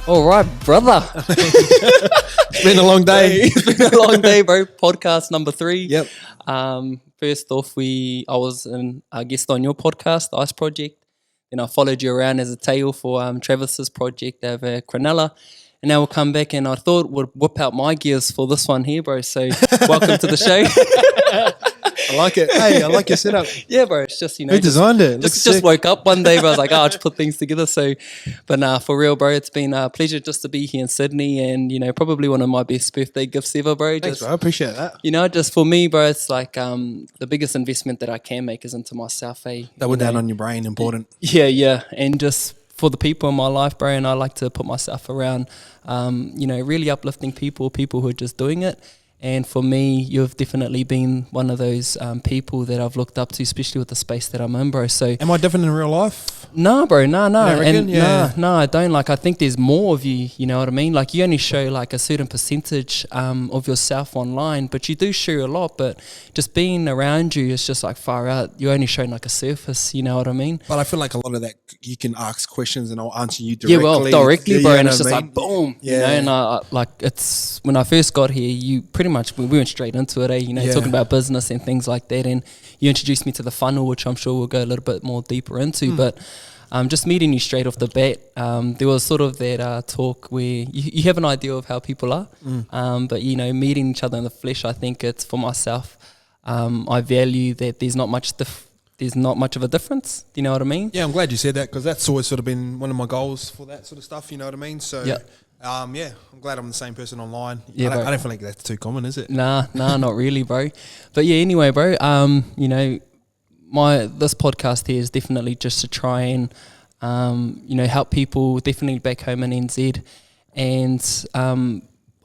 All right, brother. It's been a long day. It's been a long day, bro. Podcast number 3. Yep. First off, I was a guest on your podcast, the Ice Project. Then I followed you around as a tail for Travis's project over Raniera. And now we'll come back and I thought we'd whip out my gears for this one here, bro. So welcome to the show. I like it. Hey, I like your setup. Yeah, bro. It's just, Who designed it? Just woke up one day, but I was like, I'll just put things together. So, but nah, for real, bro, it's been a pleasure just to be here in Sydney and, probably one of my best birthday gifts ever, bro. Thanks, bro. I appreciate that. Just for me, bro, it's like the biggest investment that I can make is into myself, eh? Double down on your brain, important. Yeah. And just for the people in my life, bro, and I like to put myself around, really uplifting people who are just doing it. And for me, you've definitely been one of those people that I've looked up to, especially with the space that I'm in, bro. So, am I different in real life? Nah, bro, nah. No, I don't. Like, I think there's more of you, you know what I mean? Like, you only show, like, a certain percentage of yourself online, but you do share a lot, but just being around you is just, like, far out. You're only showing, like, a surface, you know what I mean? But I feel like a lot of that, you can ask questions and I'll answer you directly. Yeah, well, directly, bro, and it's just like, boom, yeah. And it's, when I first got here, you pretty much, we went straight into it, talking about business and things like that, and you introduced me to the funnel, which I'm sure we'll go a little bit more deeper into, but just meeting you straight off the bat, there was sort of that talk where you have an idea of how people are, but meeting each other in the flesh, I think it's for myself, I value that there's not much of a difference. Do you know what I mean? Yeah, I'm glad you said that because that's always sort of been one of my goals for that sort of stuff. You know what I mean? So, I'm glad I'm the same person online. Yeah, I don't feel like that's too common, is it? Nah, not really, bro. But yeah, anyway, bro. This podcast here is definitely just to try and help people, definitely back home in NZ, and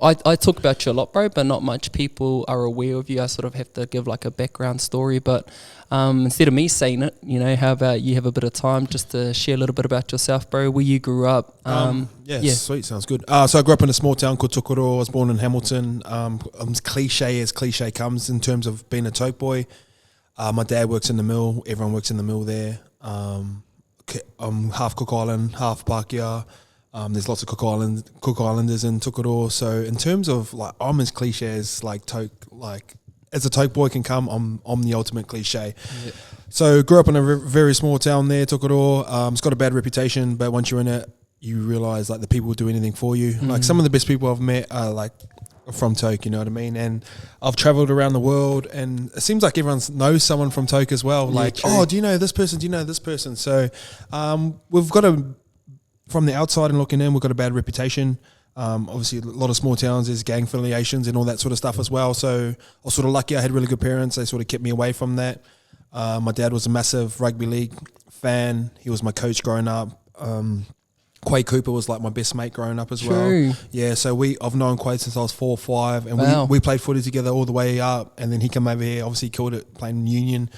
I talk about you a lot, bro, but not much people are aware of you. I sort of have to give like a background story, but instead of me saying it, how about you have a bit of time just to share a little bit about yourself, bro, where you grew up. Sweet, sounds good. So I grew up in a small town called Tukoro. I was born in Hamilton. I'm cliche as cliche comes in terms of being a toke boy. My dad works in the mill. Everyone works in the mill there. I'm half Cook Island, half Pākehā. There's lots of Cook Islanders in Tukoro. So in terms of like, I'm as cliche as like toke, like as a toke boy can come. I'm the ultimate cliche. Yeah. So grew up in a very small town there, Tukoro. It's got a bad reputation, but once you're in it, you realise like the people will do anything for you. Like some of the best people I've met are like from Toke, you know what I mean? And I've travelled around the world and it seems like everyone knows someone from Toke as well. Like, oh, do you know this person? Do you know this person? So we've got from the outside and looking in, we've got a bad reputation. Obviously, a lot of small towns, there's gang affiliations and all that sort of stuff as well. So I was sort of lucky I had really good parents. They sort of kept me away from that. My dad was a massive rugby league fan. He was my coach growing up. Quay Cooper was like my best mate growing up as well. Yeah, so I've known Quay since I was 4 or 5, and we played footy together all the way up. And then he came over here, obviously killed it playing in Union.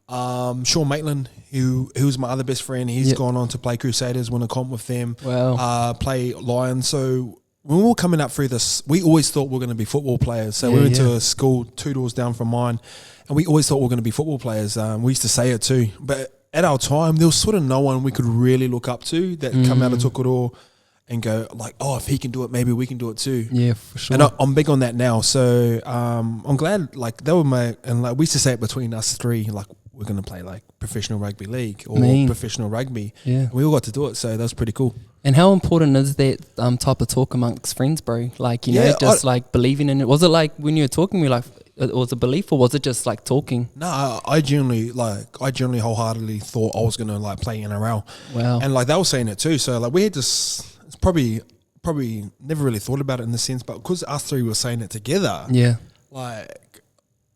Sean Maitland, who was my other best friend, he's gone on to play Crusaders, win a comp with them. Play Lions. So when we were coming up through this, we always thought we were going to be football players. So we went to a school 2 doors down from mine, and we always thought we were going to be football players. We used to say it too, but at our time, there was sort of no one we could really look up to that come out of Tukoro and go like, oh, if he can do it, maybe we can do it too. Yeah, for sure. And I'm big on that now. So I'm glad, like, they were we used to say it between us 3, like, we're going to play like professional rugby league or professional rugby. Yeah. We all got to do it. So that was pretty cool. And how important is that type of talk amongst friends, bro? Like, like believing in it. Was it like when you were talking to me, like, it was a belief, or was it just like talking? No, I genuinely wholeheartedly thought I was going to like play NRL. Wow. And like they were saying it too. So like we had this, it's probably never really thought about it in the sense, but because us 3 were saying it together. Yeah. Like,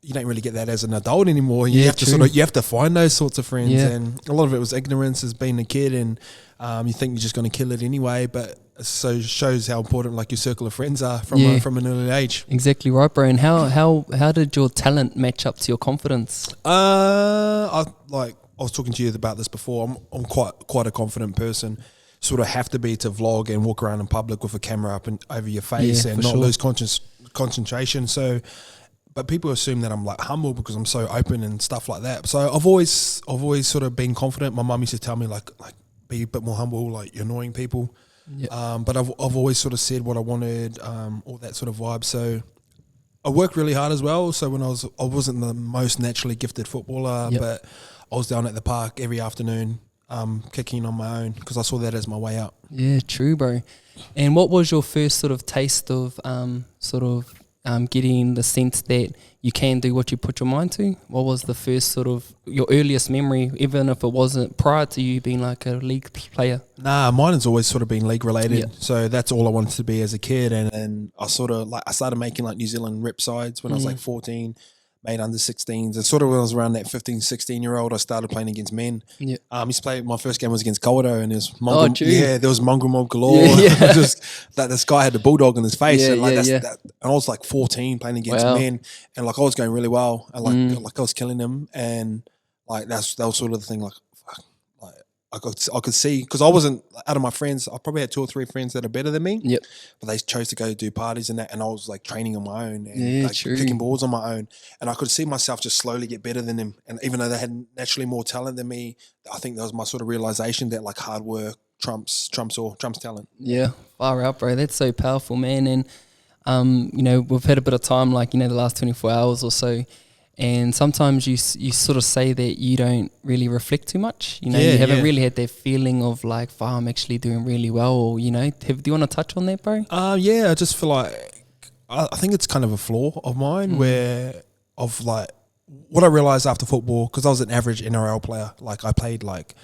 you don't really get that as an adult anymore. You have to you have to find those sorts of friends, and a lot of it was ignorance as being a kid, and you think you're just going to kill it anyway. But so it shows how important like your circle of friends are from an early age. Exactly right, bro. And how did your talent match up to your confidence? I was talking to you about this before. I'm quite a confident person. Sort of have to be to vlog and walk around in public with a camera up and over your face and not lose concentration. So. But people assume that I'm like humble because I'm so open and stuff like that. So I've always sort of been confident. My mum used to tell me like be a bit more humble, like you're annoying people. Yeah. But I've always sort of said what I wanted, all that sort of vibe. So I worked really hard as well. So when I wasn't the most naturally gifted footballer, but I was down at the park every afternoon, kicking on my own because I saw that as my way out. Yeah, true, bro. And what was your first sort of taste of getting the sense that you can do what you put your mind to? What was the first sort of your earliest memory, even if it wasn't prior to you being like a league player? Nah, mine has always sort of been league related. Yeah. So that's all I wanted to be as a kid. And I sort of I started making like New Zealand rep sides when I was like 14, made under 16s. And sort of when I was around that 15, 16-year-old, I started playing against men. Yeah. I used to play, my first game was against Kodo, and there's there was mongrel mob galore. Yeah. Just that this guy had the bulldog in his face. Yeah, and like yeah, and I was like 14 playing against men, and like I was going really well, and like I was killing them, and like that was sort of the thing. Like, fuck, like I could see, because I wasn't, out of my friends, I probably had 2 or 3 friends that are better than me. Yep. But they chose to go do parties and that, and I was like training on my own and like kicking balls on my own, and I could see myself just slowly get better than them. And even though they had naturally more talent than me, I think that was my sort of realization that like hard work trumps talent. Yeah, far out, bro. That's so powerful, man. And you know, we've had a bit of time, like, you know, the last 24 hours or so. And sometimes you sort of say that you don't really reflect too much. You know, you haven't really had that feeling of like, wow, I'm actually doing really well. Or, you know, do you want to touch on that, bro? Yeah, I just feel like, I think it's kind of a flaw of mine where of like, what I realised after football, because I was an average NRL player. Like I played like,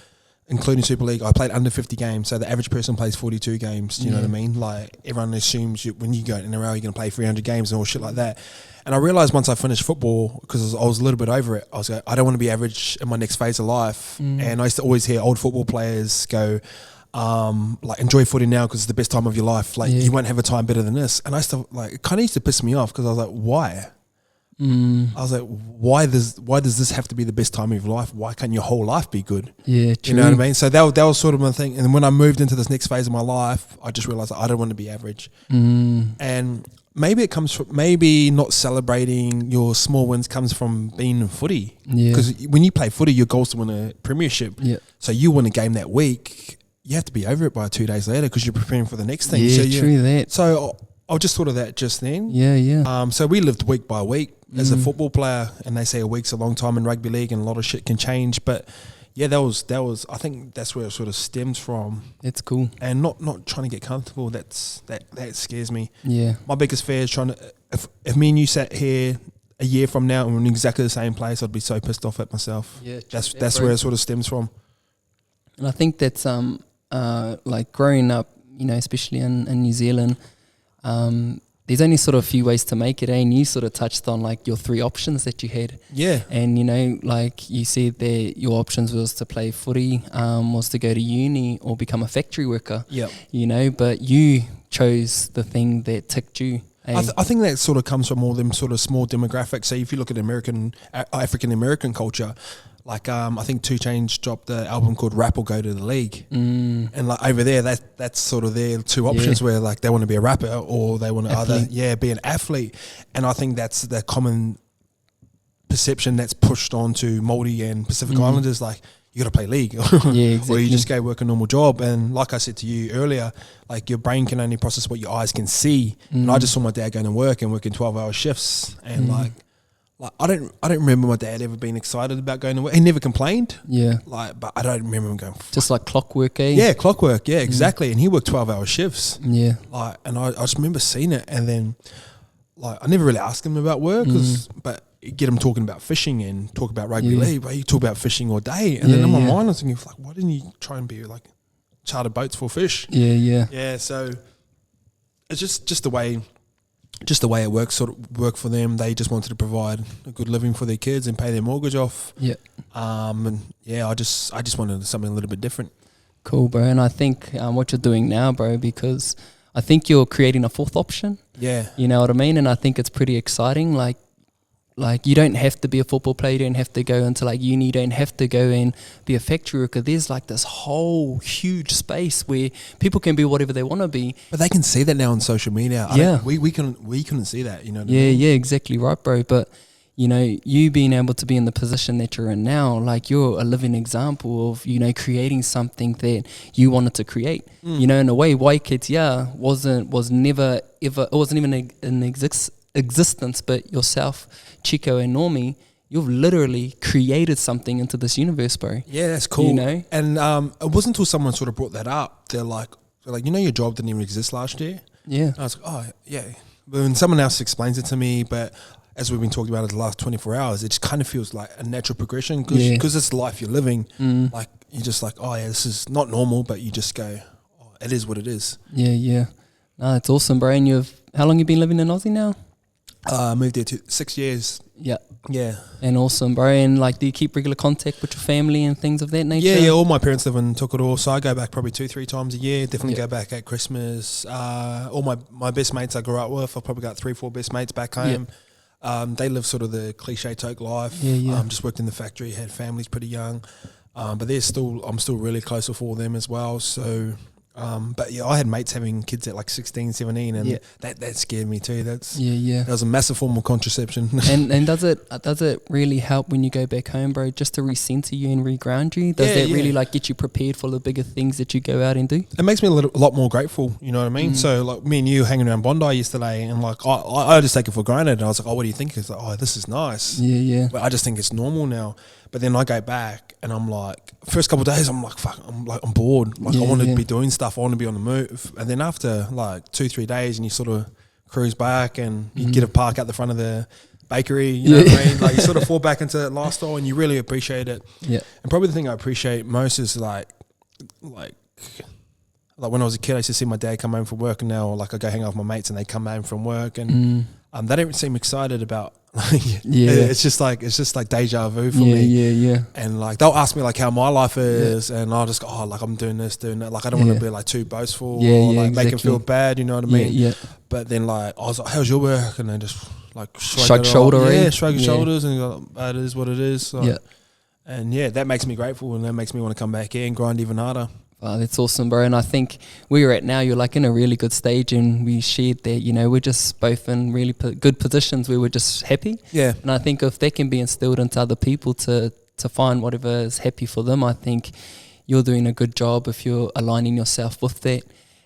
including Super League, I played under 50 games. So the average person plays 42 games. Do you know what I mean? Like everyone assumes when you go to NRL, you're going to play 300 games and all shit like that. And I realised once I finished football, because I was a little bit over it, I was like, I don't want to be average in my next phase of life. And I used to always hear old football players go, like, enjoy footy now because it's the best time of your life. Like, you won't have a time better than this. And I used to, like, it kind of used to piss me off because I was like, why? I was like, why does this have to be the best time of your life? Why can't your whole life be good? Yeah, true. You know what I mean? So that was sort of my thing. And when I moved into this next phase of my life, I just realised I don't want to be average. And maybe it comes from, maybe not celebrating your small wins comes from being in footy. Because when you play footy, your goal is to win a premiership. So you win a game that week, you have to be over it by 2 days later because you're preparing for the next thing. True that. So I just thought of that just then. So we lived week by week as a football player, and they say a week's a long time in rugby league and a lot of shit can change. But yeah, that was I think that's where it sort of stems from. It's cool. And not trying to get comfortable, that scares me. Yeah. My biggest fear is trying to, if me and you sat here a year from now and we're in exactly the same place, I'd be so pissed off at myself. Yeah. That's where it sort of stems from. And I think that's like growing up, you know, especially in New Zealand, there's only sort of a few ways to make it, and you sort of touched on like your 3 options that you had. And you know, like you said that your options was to play footy, was to go to uni or become a factory worker. You know, but you chose the thing that ticked you. I think that sort of comes from all them sort of small demographics. So if you look at African American culture, like I think 2 Chainz dropped the album called Rap or Go to the League, and like over there, that's sort of their 2 options where like they want to be a rapper or they want to either be an athlete, and I think that's the common perception that's pushed onto Māori and Pacific Islanders, like you got to play league, or you just go work a normal job. And like I said to you earlier, like your brain can only process what your eyes can see, and I just saw my dad going to work and working 12-hour shifts, and like I don't remember my dad ever being excited about going to work. He never complained. Like, but I don't remember him going. Just like clockwork, eh? Yeah, clockwork. Yeah, exactly. And he worked 12-hour shifts. Like, and I just remember seeing it, and then like I never really asked him about work, but get him talking about fishing and talk about rugby league. But he talk about fishing all day, and then in my mind I was thinking, like, why didn't you try and be like charter boats for fish? Yeah. So it's just the way. Just the way it works, sort of work for them. They just wanted to provide a good living for their kids and pay their mortgage off. And I just wanted something a little bit different. Cool, bro. And I think what you're doing now, bro, because I think you're creating a 4th option. You know what I mean? And I think it's pretty exciting. Like you don't have to be a football player, you don't have to go into like uni, you don't have to go and be a factory worker. There's like this whole huge space where people can be whatever they want to be. But they can see that now on social media. We couldn't see that, you know what I mean? Yeah, exactly right, bro. But you know, you being able to be in the position that you're in now, like you're a living example of, you know, creating something that you wanted to create. You know, in a way, Wai Kitea was never ever, it wasn't even in existence, but yourself, Chico and Normie, you've literally created something into this universe, bro. Yeah, that's cool. You know? And it wasn't until someone sort of brought that up, they're like, you know, your job didn't even exist last year? Yeah. And I was like, oh, yeah. But when someone else explains it to me, but as we've been talking about it the last 24 hours, it just kind of feels like a natural progression because it's the life you're living. Like, you're just like, oh, yeah, this is not normal, but you just go, oh, it is what it is. Yeah, yeah. No, it's awesome, bro. And how long you been living in Aussie now? I moved there 6 years. Yeah. Yeah. And awesome, bro. And like, do you keep regular contact with your family and things of that nature? Yeah, all my parents live in Tokoro, so I go back probably 2-3 times a year. Definitely go back at Christmas. All my best mates I grew up with, I've probably got 3-4 best mates back home. They live sort of the cliche Toke life. Just worked in the factory, had families pretty young. But I'm still really close with all of them as well. So, but yeah, I had mates having kids at like 16, 17, and that scared me too. That was a massive form of contraception. and does it really help when you go back home, bro, just to recenter you and reground you? Does that really like get you prepared for the bigger things that you go out and do? It makes me a lot more grateful, you know what I mean? So like me and you hanging around Bondi yesterday, and like I just take it for granted, and I was like, oh, what do you think? It's like, oh, this is nice. But I just think it's normal now. But then I go back and I'm like, first couple of days I'm like, fuck, I'm bored. Like I want to be doing stuff. I want to be on the move. And then after like 2-3 days, and you sort of cruise back and you get a park out the front of the bakery, you know what I mean? Like you sort of fall back into that lifestyle and you really appreciate it. Yeah. And probably the thing I appreciate most is like when I was a kid, I used to see my dad come home from work, and now like I go hang out with my mates and they come home from work, and they don't seem excited about it's just like deja vu for me. And like they'll ask me like how my life is, and I'll just go, oh, like I'm doing this, doing that. Like I don't want to be like too boastful or like make them feel bad, you know what I mean? But then like I was like, how's your work? And they just like shrug your shoulders and go, it is what it is. So, and that makes me grateful, and that makes me want to come back here and grind even harder. Oh, that's awesome, bro. And I think where you're at now, you're like in a really good stage, and we shared that, you know, we're just both in really good positions where we're just happy. Yeah. And I think if that can be instilled into other people to find whatever is happy for them, I think you're doing a good job if you're aligning yourself with that.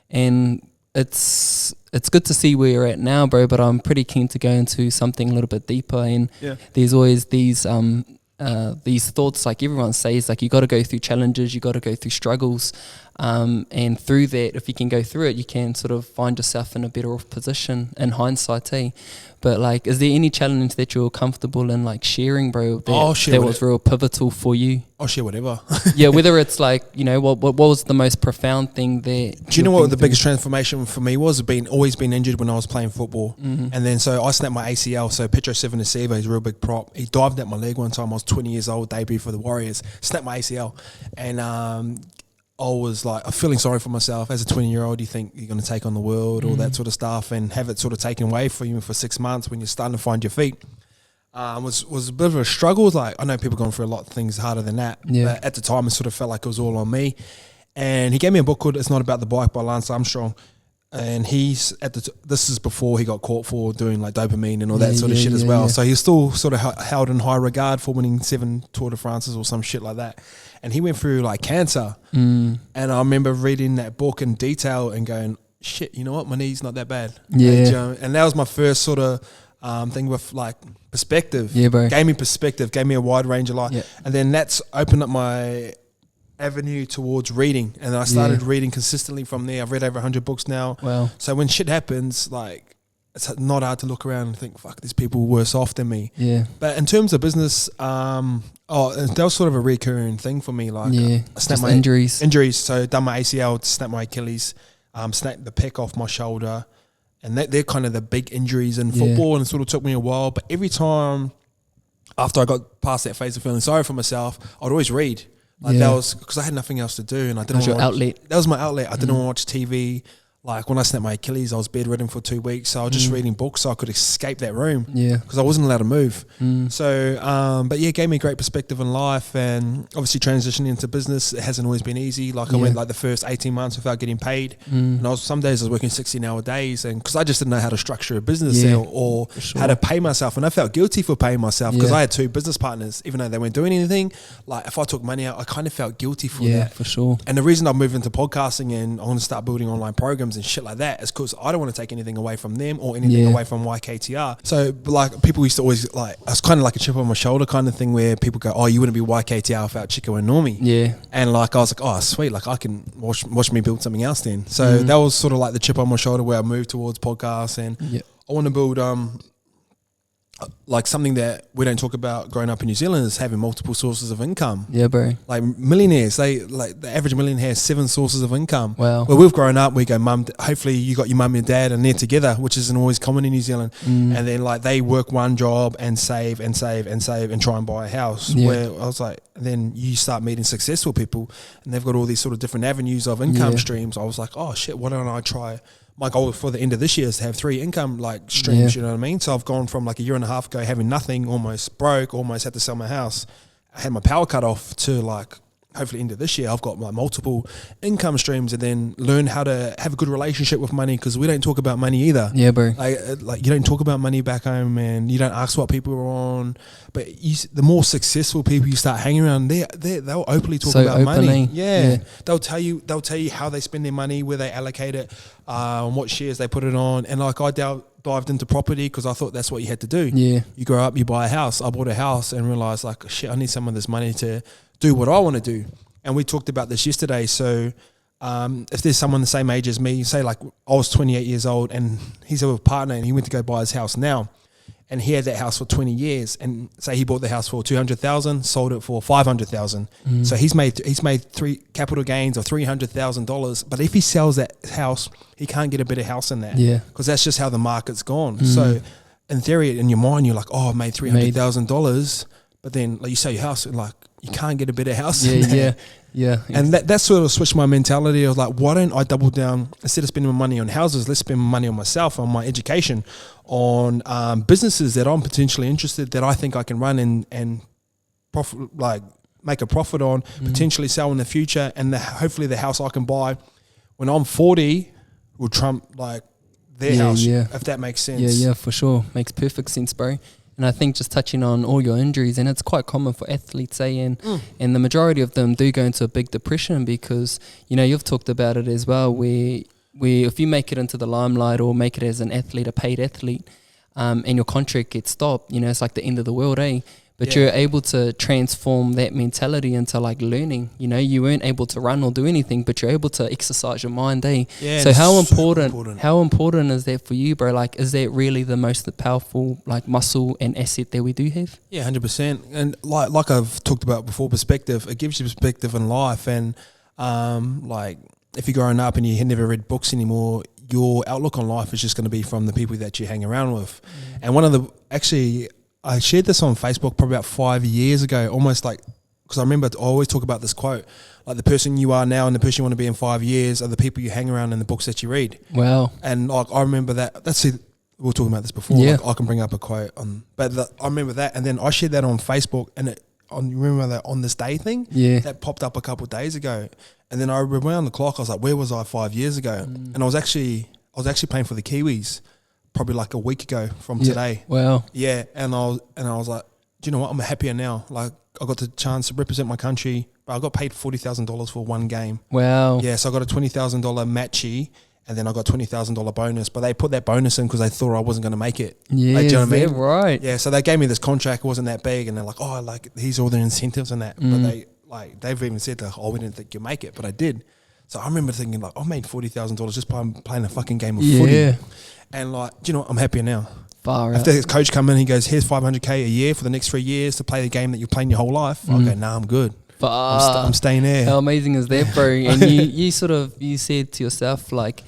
And it's good to see where you're at now, bro, but I'm pretty keen to go into something a little bit deeper. And there's always these thoughts, like everyone says, like you got to go through challenges, you got to go through struggles, and through that, if you can go through it, you can sort of find yourself in a better off position in hindsight, But like, is there any challenge that you're comfortable in like sharing, bro, that was real pivotal for you? I'll share whatever. Whether it's like, you know, what was the most profound thing that do you know what the biggest transformation for me was? Always been injured when I was playing football, and then so I snapped my ACL. So Petro Sevenasiva, he's a real big prop. He dived at my leg one time. I was 20 years old, debut for the Warriors, snapped my ACL, and I was like, I'm feeling sorry for myself. As a 20-year-old, you think you're going to take on the world, all that sort of stuff, and have it sort of taken away from you for 6 months when you're starting to find your feet. Was a bit of a struggle. Like, I know people going through a lot of things harder than that, but at the time it sort of felt like it was all on me. And he gave me a book called It's Not About the Bike by Lance Armstrong. And this is before he got caught for doing like dopamine and all that sort of shit as well. So he's still sort of held in high regard for winning 7 Tour de France's or some shit like that. And he went through like cancer. And I remember reading that book in detail and going, shit, you know what? My knee's not that bad. And that was my first sort of thing with like perspective. Bro. Gave me perspective, gave me a wide range of life. And then that's opened up my avenue towards reading, and I started reading consistently from there. I've read over 100 books now. Wow. So when shit happens, like it's not hard to look around and think, fuck, there's people worse off than me. But in terms of business, that was sort of a recurring thing for me. Like I snapped my injuries. So done my ACL, snapped my Achilles, snapped the pec off my shoulder, and they're kind of the big injuries in football, and it sort of took me a while. But every time after I got past that phase of feeling sorry for myself, I'd always read. Like that was because I had nothing else to do, and I didn't want to watch. Outlet. That was my outlet. I didn't want to watch TV. like when I snapped my Achilles, I was bedridden for 2 weeks. So I was just reading books so I could escape that room. Yeah. Because I wasn't allowed to move. So, but yeah, it gave me a great perspective in life, and obviously transitioning into business, it hasn't always been easy. Like I went like the first 18 months without getting paid. And some days I was working 16-hour days, and because I just didn't know how to structure a business or how to pay myself. And I felt guilty for paying myself because I had 2 business partners, even though they weren't doing anything. Like if I took money out, I kind of felt guilty for that. Yeah, for sure. And the reason I moved into podcasting and I want to start building online programs and shit like that is because I don't want to take anything away from them or anything away from YKTR. So like people used to always like, it's kind of like a chip on my shoulder kind of thing where people go, oh, you wouldn't be YKTR without Chico and Normie. Yeah. And like I was like, oh sweet, like I can watch me build something else then. So that was sort of like the chip on my shoulder where I moved towards podcasts, and I want to build like something that we don't talk about growing up in New Zealand is having multiple sources of income. Yeah, bro. Like millionaires, like the average millionaire has 7 sources of income. Wow. Where we've grown up, we go, mum, hopefully you got your mum and dad and they're together, which isn't always common in New Zealand. And then like they work one job and save and save and save and try and buy a house. Where I was like, then you start meeting successful people and they've got all these sort of different avenues of income streams. I was like, oh shit, why don't I try? My goal for the end of this year is to have 3 income like streams, you know what I mean? So I've gone from like a year and a half ago having nothing, almost broke, almost had to sell my house. I had my power cut off to like, hopefully end of this year, I've got like multiple income streams, and then learn how to have a good relationship with money, because we don't talk about money either. Yeah, bro. Like you don't talk about money back home, and you don't ask what people are on. But the more successful people you start hanging around, they'll openly talk about money. Yeah. They'll tell you how they spend their money, where they allocate it, what shares they put it on. And like I dived into property because I thought that's what you had to do. Yeah. You grow up, you buy a house. I bought a house and realized like, shit, I need some of this money to do what I want to do. And we talked about this yesterday. So if there's someone the same age as me, say like I was 28 years old and he's a partner and he went to go buy his house now, and he had that house for 20 years, and say he bought the house for 200,000, sold it for 500,000. So he's made 3 capital gains of $300,000. But if he sells that house, he can't get a better house than that. Yeah. Because that's just how the market's gone. So in theory, in your mind, you're like, oh, I made $300,000. But then like you sell your house and like, you can't get a better house than that. Yeah. And that sort of switched my mentality. I was like, why don't I double down, instead of spending my money on houses, let's spend money on myself, on my education, on businesses that I'm potentially interested, that I think I can run and profit, like make a profit on, potentially sell in the future, and hopefully the house I can buy when I'm 40 will trump like their house, if that makes sense. Yeah, for sure. Makes perfect sense, bro. And I think just touching on all your injuries, and it's quite common for athletes, and the majority of them do go into a big depression because, you know, you've talked about it as well, where if you make it into the limelight or make it as an athlete, a paid athlete, and your contract gets stopped, you know, it's like the end of the world, eh? But you're able to transform that mentality into like learning. You know, you weren't able to run or do anything, but you're able to exercise your mind, eh? Yeah, so how important is that for you, bro? Like, is that really the most powerful like muscle and asset that we do have? Yeah, 100%. And like I've talked about before, perspective. It gives you perspective in life, and like if you're growing up and you had never read books anymore, your outlook on life is just going to be from the people that you hang around with. And one of the I shared this on Facebook probably about 5 years ago, almost like, because I remember I always talk about this quote, like the person you are now and the person you want to be in 5 years are the people you hang around in the books that you read. Wow. And like I remember that. We were talking about this before. Yeah. Like, I can bring up a quote I remember that, and then I shared that on Facebook, and you remember that on this day thing? Yeah. That popped up a couple of days ago, and then I rewound the clock. I was like, where was I 5 years ago? And I was actually playing for the Kiwis. Probably like a week ago from today. Wow. Yeah, and I was like, do you know what? I'm happier now. Like I got the chance to represent my country, but I got paid $40,000 for one game. Wow. Yeah, so I got a $20,000 matchy, and then I got $20,000 bonus. But they put that bonus in because they thought I wasn't going to make it. Yeah, like, do you know what I mean? Right. Yeah, so they gave me this contract. It wasn't that big, and they're like, oh, like here's all the incentives and that. But they've even said that, oh, we didn't think you'd make it, but I did. So I remember thinking like, I made $40,000 just by playing a fucking game of footy. And like, do you know what? I'm happier now. After his coach come in, he goes, here's $500K a year for the next 3 years to play the game that you're playing your whole life. I go, nah, I'm good. I'm staying there. How amazing is that, bro? And you said to yourself, like,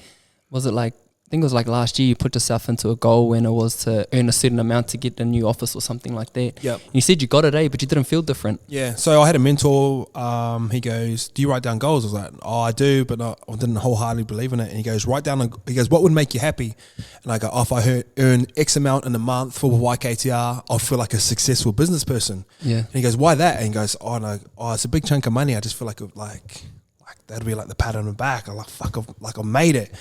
was it like think it was like last year, you put yourself into a goal and it was to earn a certain amount to get a new office or something like that. Yep. And you said you got it, but you didn't feel different. Yeah. So I had a mentor. He goes, "Do you write down goals?" I was like, "Oh, I do, but I didn't wholeheartedly believe in it." And he goes, "Write down." He goes, "What would make you happy?" And I go, "Oh, if I earn X amount in a month for YKTR, I'll feel like a successful business person." Yeah. And he goes, "Why that?" And he goes, "Oh no, it's a big chunk of money. I just feel like that'd be like the pat on the back. I'm like, fuck, I made it."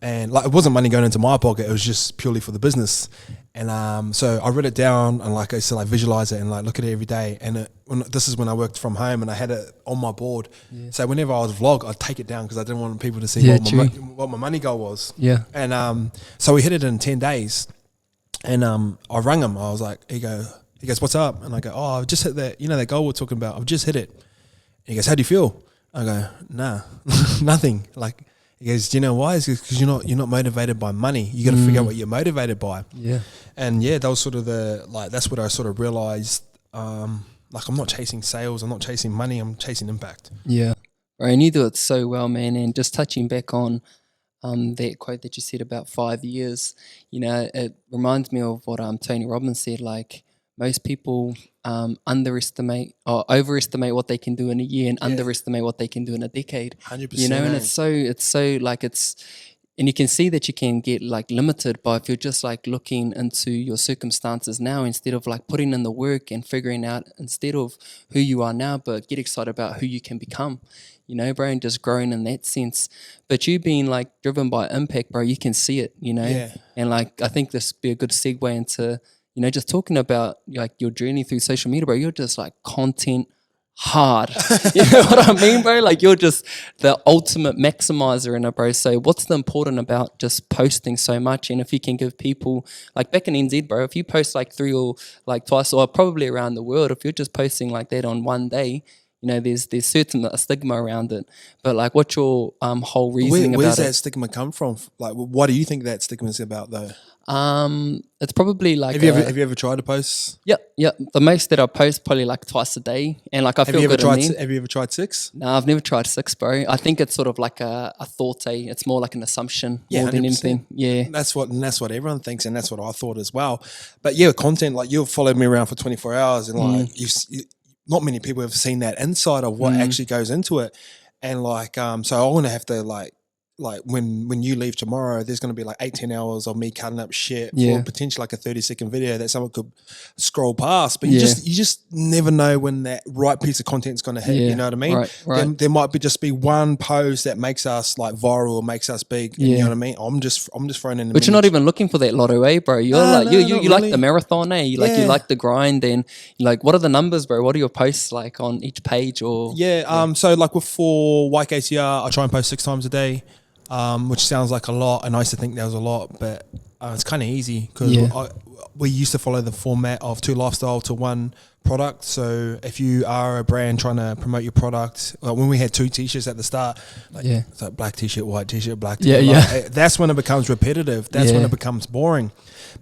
And like, it wasn't money going into my pocket. It was just purely for the business. And so I wrote it down and like I said, I visualize it and like look at it every day. And this is when I worked from home and I had it on my board. Yeah. So whenever I was vlog, I'd take it down because I didn't want people to see what my money goal was. Yeah. And so we hit it in 10 days. And I rang him. I was like, he goes, "What's up?" And I go, "Oh, I've just hit that, that goal we're talking about. I've just hit it." And he goes, "How do you feel?" I go, "Nah, nothing." Like, he goes, "Do you know why?" It's because you're not motivated by money. You got to figure out what you're motivated by. Yeah. And yeah, that was sort of that's what I sort of realized. Like, I'm not chasing sales. I'm not chasing money. I'm chasing impact. Yeah. Right. And you do it so well, man. And just touching back on that quote that you said about 5 years, it reminds me of what Tony Robbins said, like, most people underestimate or overestimate what they can do in a year and underestimate what they can do in a decade. 100%. And it's so like and you can see that you can get like limited by if you're just like looking into your circumstances now instead of like putting in the work and figuring out instead of who you are now, but get excited about who you can become. Bro, and just growing in that sense. But you being like driven by impact, bro, you can see it, And like I think this would be a good segue into just talking about like your journey through social media, bro. You're just like content hard. You know what I mean, bro? Like you're just the ultimate maximizer in it, bro. So what's the important about just posting so much? And if you can give people, like back in NZ, bro, if you post like 3 or like twice or probably around the world, if you're just posting like that on one day, there's certain a stigma around it. But like what's your whole reasoning about it? Where's that stigma come from? Like what do you think that stigma is about though? It's probably like have you ever tried to post? Yeah. The most that I post probably like twice a day, and like I feel good. Have you ever tried 6? No, I've never tried 6, bro. I think it's sort of like a thought. It's more like an assumption more than 100%. Anything. Yeah, that's what everyone thinks, and that's what I thought as well. But yeah, content, like you've followed me around for 24 hours, and like not many people have seen that inside of what actually goes into it, and like so I want to have to like when you leave tomorrow, there's going to be like 18 hours of me cutting up shit for potentially like a 30-second video that someone could scroll past. But you just never know when that right piece of content is going to hit. You know what I mean? Right. There might just be one post that makes us like viral or makes us big. You know what I mean? I'm just throwing in. But you're not even looking for that lotto, bro. You're you like the marathon, you like the grind, and like what are the numbers, bro? What are your posts like on each page or? So like for YKTR, I try and post 6 times a day. Which sounds like a lot, and I used to think that was a lot, but it's kind of easy because we used to follow the format of 2 lifestyle to 1 product. So if you are a brand trying to promote your product, like when we had 2 t-shirts at the start, it's like black t-shirt, white t-shirt, black t-shirt. That's when it becomes repetitive. That's when it becomes boring.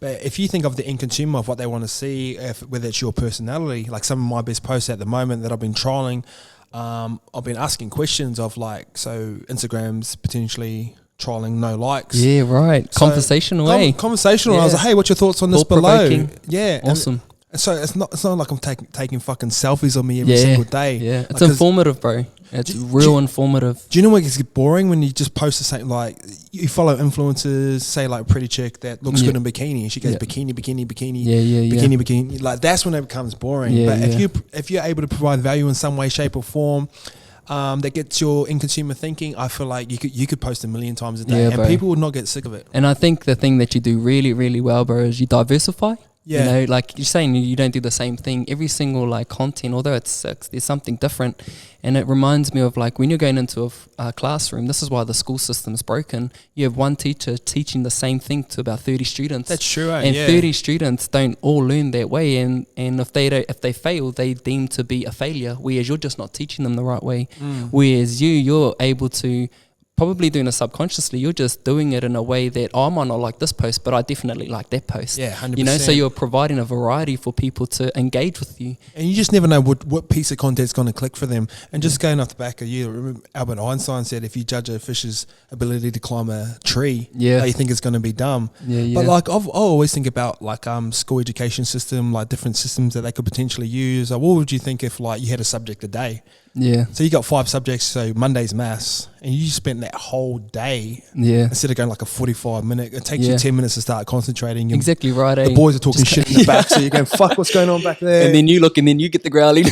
But if you think of the end consumer of what they want to see, whether it's your personality, like some of my best posts at the moment that I've been trialing, I've been asking questions of like, so Instagram's potentially trialing no likes. Yeah, right. Conversational, Conversational. I was like, hey, what's your thoughts on this below? Yeah. Awesome. So it's not like I'm taking fucking selfies of me every single day. Yeah, it's informative, bro. It's real informative. Do you know what gets boring when you just post the same, like you follow influencers, say like Pretty Chick that looks good in bikini, and she goes bikini, bikini. Like that's when it becomes boring. But if you're able to provide value in some way, shape, or form, that gets your in consumer thinking, I feel like you could post 1 million times a day, and people would not get sick of it. And I think the thing that you do really, really well, bro, is you diversify. Yeah. Like you're saying, you don't do the same thing. Every single like content, although it's 6, there's something different. And it reminds me of like when you're going into a classroom, this is why the school system's broken. You have one teacher teaching the same thing to about 30 students. That's true, and 30 students don't all learn that way. And if they fail, they deem to be a failure. Whereas you're just not teaching them the right way. Whereas you're able to probably doing it subconsciously. You're just doing it in a way that, I might not like this post, but I definitely like that post. Yeah, 100%. You know, so you're providing a variety for people to engage with you. And you just never know what piece of content's going to click for them. And just going off the back of you, remember Albert Einstein said, if you judge a fish's ability to climb a tree, you think it's going to be dumb. But like, I always think about like school education system, like different systems that they could potentially use. Like, what would you think if like you had a subject a day? Yeah. So you got 5 subjects, so Monday's maths, and you spent that whole day. Yeah. Instead of going like a 45-minute, it takes you 10 minutes to start concentrating. Exactly right. The boys are talking shit in the back, so you're going, fuck, what's going on back there? And then you look, and then you get the growling.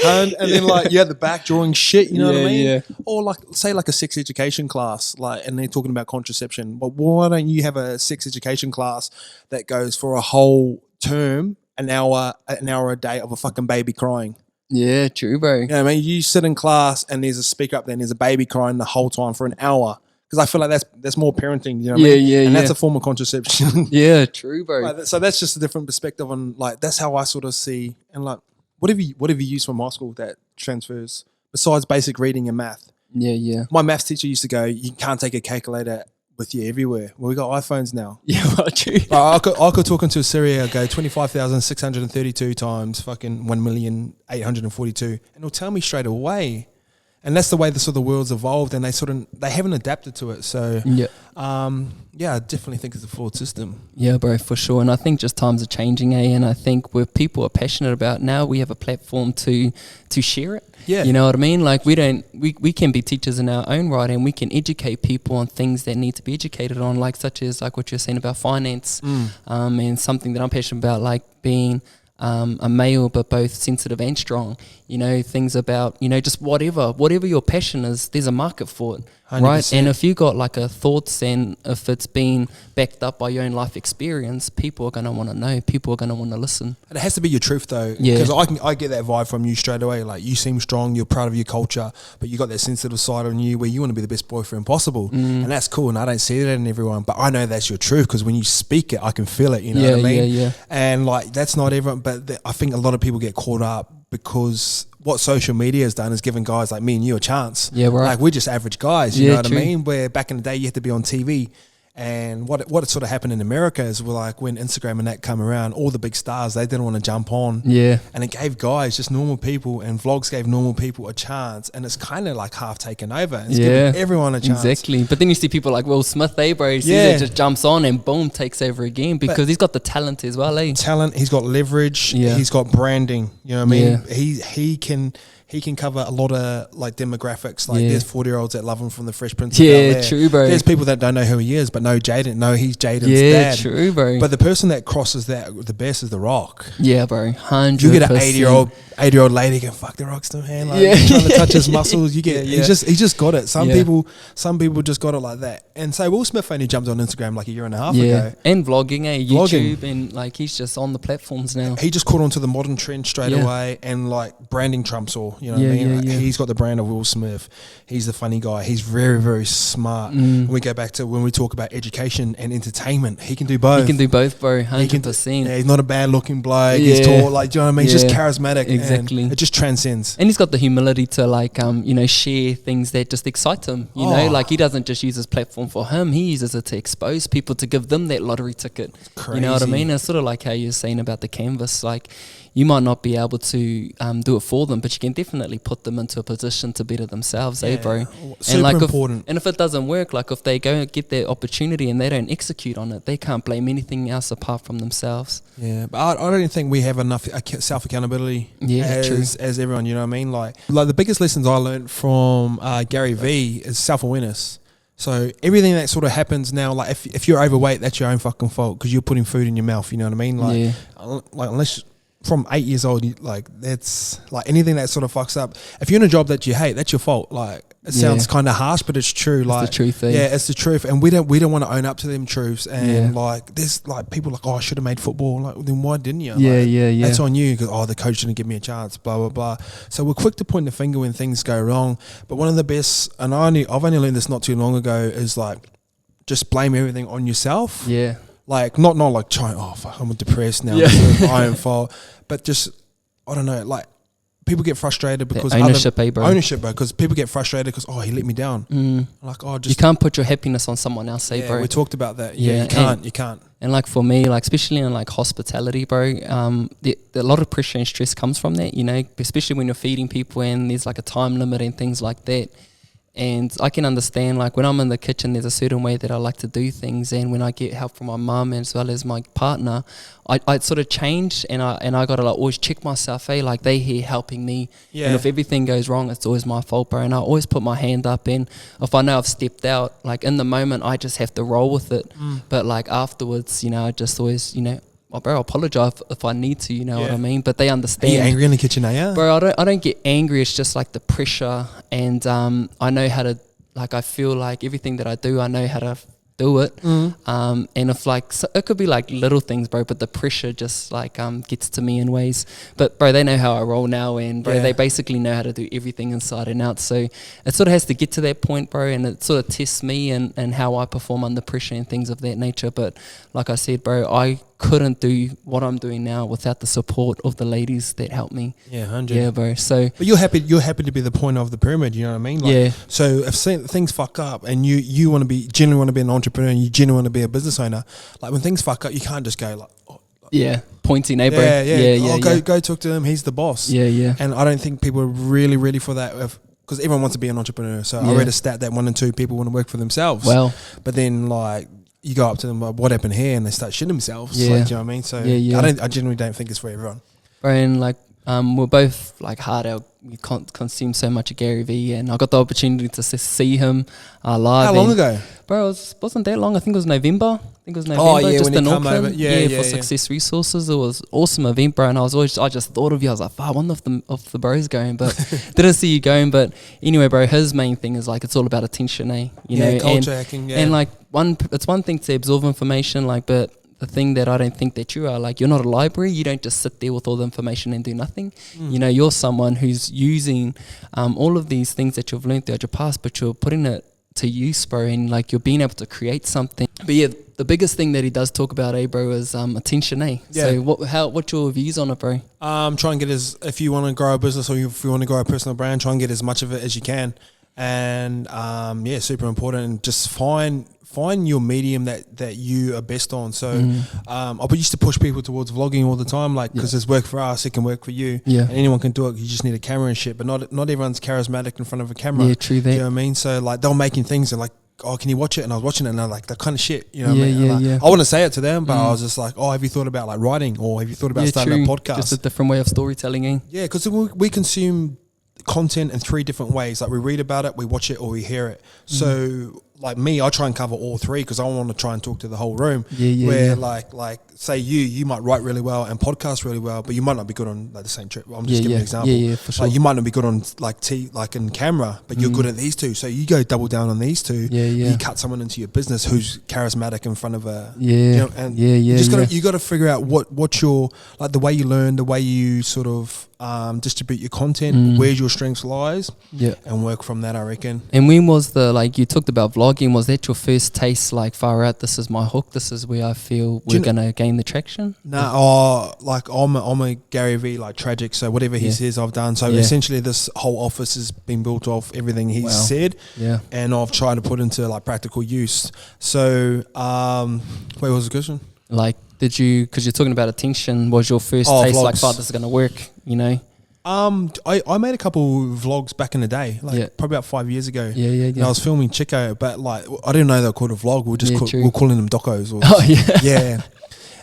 and then like you're at the back drawing shit, you know what I mean? Yeah. Or like, say like a sex education class, like, and they're talking about contraception. But why don't you have a sex education class that goes for a whole term, an hour a day of a fucking baby crying? Yeah, true, bro. You know what I mean? You sit in class and there's a speaker up there and there's a baby crying the whole time for an hour. Because I feel like that's more parenting, you know what I mean? And that's a form of contraception. Yeah, true, bro. Like, so that's just a different perspective on, like, that's how I sort of see. And like, what have you used from high school that transfers besides basic reading and math? Yeah. My maths teacher used to go, you can't take a calculator with you everywhere. Well, we got iPhones now. Yeah, well, true. I could talk into Syria, go 25,632 times fucking 1,842,000, and it'll tell me straight away. And that's the way the sort of world's evolved, and they haven't adapted to it. So I definitely think it's a flawed system. Yeah, bro, for sure. And I think just times are changing, and I think where people are passionate about now, we have a platform to share it. Yeah. You know what I mean? Like we can be teachers in our own right, and we can educate people on things that need to be educated on, like such as like what you're saying about finance, and something that I'm passionate about, like being a male but both sensitive and strong. You know, things about, you know, just whatever your passion is, there's a market for it. 100%. Right? And if you got like a thoughts, and if it's been backed up by your own life experience, people are going to want to know, people are going to want to listen. And it has to be your truth though. Yeah. Because I get that vibe from you straight away. Like, you seem strong, you're proud of your culture, but you got that sensitive side on you where you want to be the best boyfriend possible. And that's cool. And I don't see that in everyone, but I know that's your truth, because when you speak it, I can feel it, you know what I mean? Yeah. And like, that's not everyone, but I think a lot of people get caught up because what social media has done is given guys like me and you a chance. Yeah, right. Like, we're just average guys, you know what true. I mean? Where back in the day you had to be on TV. And what sort of happened in America is, like, when Instagram and that come around, all the big stars, they didn't want to jump on. Yeah. And it gave guys, just normal people, and vlogs gave normal people a chance. And it's kind of like half taken over. It's giving everyone a chance. Exactly. But then you see people like Will Smith, bro. He sees it, just jumps on and boom, takes over again, because he's got the talent as well, Talent, he's got leverage, he's got branding, you know what I mean? He can cover a lot of like demographics. Like, there's 40-year-olds that love him from the Fresh Prince. Yeah, true, bro. There's people that don't know who he is, but know Jaden. No, he's Jaden's dad. Yeah, true, bro. But the person that crosses that the best is The Rock. Yeah, bro. 100%. You get an 80-year-old lady can fuck The Rock's still hand, like, trying to touch his muscles. You get he just got it. Some people just got it like that. And so Will Smith only jumped on Instagram like a year and a half ago. And vlogging, YouTube, and like he's just on the platforms now. He just caught on to the modern trend straight away, and like branding trumps all, you know what I mean? Like, he's got the brand of Will Smith. He's the funny guy. He's very, very smart. When we go back to when we talk about education and entertainment, he can do both. He can do both, bro. 100%. He's not a bad looking bloke. He's tall, like, do you know what I mean? He's just charismatic. Exactly. It just transcends. And he's got the humility to like you know, share things that just excite him. You know, like, he doesn't just use his platform for him. He uses it to expose people, to give them that lottery ticket. You know what I mean? It's sort of like how you're saying about the canvas. Like, you might not be able to do it for them, but you can definitely put them into a position to better themselves, bro? Super and like, important. And if it doesn't work, like if they go and get their opportunity and they don't execute on it, they can't blame anything else apart from themselves. Yeah, but I don't think we have enough self accountability. As everyone, you know what I mean? Like the biggest lessons I learned from Gary V is self awareness. So everything that sort of happens now, like if you're overweight, that's your own fucking fault, because you're putting food in your mouth. You know what I mean? Like unless from 8 years old, like, that's like anything that sort of fucks up. If you're in a job that you hate, that's your fault. Like, it sounds kind of harsh, but it's true. Like, it's the truth. Yeah, it's the truth, and we don't want to own up to them truths. And like, there's like people like, oh, I should have made football. Like, then why didn't you? Like, that's on you, because the coach didn't give me a chance. Blah blah blah. So we're quick to point the finger when things go wrong. But one of the best, and I've only learned this not too long ago, is like, just blame everything on yourself. Yeah. Like, not like trying, oh fuck, I'm depressed now, it's my own fault. But just, I don't know, like, people get frustrated because ownership, bro. Ownership, bro. Because people get frustrated because he let me down. Like, just you can't put your happiness on someone else, bro. We talked about that. Yeah, you can't. And like for me, like especially in like hospitality, bro, a lot of pressure and stress comes from that, especially when you're feeding people and there's like a time limit and things like that. And I can understand, like when I'm in the kitchen, there's a certain way that I like to do things, and when I get help from my mum as well as my partner, I sort of change, and I gotta like always check myself, like they here helping me, and if everything goes wrong, it's always my fault, bro. And I always put my hand up, and if I know I've stepped out, like in the moment, I just have to roll with it. But like afterwards, I just always, bro, I'll apologise if I need to, what I mean? But they understand. Are you angry in the kitchen, are you? Bro, I don't get angry. It's just like the pressure, and I know how to, like, I feel like everything that I do, I know how to do it. And if like, so it could be like little things, bro, but the pressure just like gets to me in ways. But bro, they know how I roll now, and bro, they basically know how to do everything inside and out. So it sort of has to get to that point, bro, and it sort of tests me and how I perform under pressure and things of that nature. But like I said, bro, I couldn't do what I'm doing now without the support of the ladies that helped me. Yeah, 100. Yeah, bro. So, but you're happy to be the point of the pyramid. You know what I mean? Like, so if things fuck up, and you genuinely want to be an entrepreneur, and you genuinely want to be a business owner, like when things fuck up, you can't just go like, pointing, bro. Go talk to him. He's the boss. Yeah. And I don't think people are really ready for that. Because everyone wants to be an entrepreneur. So I read a stat that 1 in 2 people want to work for themselves. Well, but then like, you go up to them, what happened here, and they start shitting themselves. Like, do you know what I mean? So I genuinely don't think it's for everyone. And like we're both like hard out. We can't consume so much of Gary Vee, and I got the opportunity to see him live. How long ago? Bro, it wasn't that long. I think it was November. Just when in you come Auckland. over. For Success Resources. It was awesome event, bro. And I just thought of you. I was like, I wonder if the bro's going, but didn't see you going. But anyway, bro, his main thing is like, it's all about attention, you know, culture hacking, and like it's one thing to absorb information, like, but the thing that I don't think that you are, like, you're not a library. You don't just sit there with all the information and do nothing. You're someone who's using all of these things that you've learned throughout your past, but you're putting it to use, bro, and like you're being able to create something. But yeah, the biggest thing that he does talk about, bro, is attention, So what's your views on it, bro? Try and get if you want to grow a business, or if you want to grow a personal brand, try and get as much of it as you can. And super important. And just find your medium that you are best on. So I used to push people towards vlogging all the time, like, because it's worked for us, it can work for you. And anyone can do it. You just need a camera and shit. But not everyone's charismatic in front of a camera. Yeah, true that. Do you know what I mean? So like, they're making things and like, oh, can you watch it? And I was watching it, and they're like, that kind of shit. You know what I mean? I want to say it to them, but I was just like, oh, have you thought about like writing, or have you thought about starting a podcast? Just a different way of storytelling, Yeah, because we consume content in 3 different ways. Like, we read about it, we watch it, or we hear it. So like me, I try and cover all 3, because I want to try and talk to the whole room. Like say you might write really well and podcast really well, but you might not be good on like the same trip. I'm just giving an example. For sure. Like, you might not be good on like in camera, but you're good at these 2. So you go double down on these 2. You cut someone into your business who's charismatic in front of a you got to figure out what your, like, the way you learn, the way you sort of distribute your content, where your strengths lies, and work from that, I reckon. And when was you talked about vlogging, was that your first taste, like, far out, this is my hook, this is where I feel we're gonna gain the traction? Like, I'm a Gary Vee, like, tragic, so whatever he says I've done. So essentially this whole office has been built off everything he's said, and I've tried to put into like practical use. So wait, what was the question? Like, did you, because you're talking about attention, was your first taste vlogs. Like, this is gonna work, you know? I made a couple vlogs back in the day, like probably about 5 years ago. And I was filming Chico, but like, I didn't know they were called a vlog. We were calling them docos.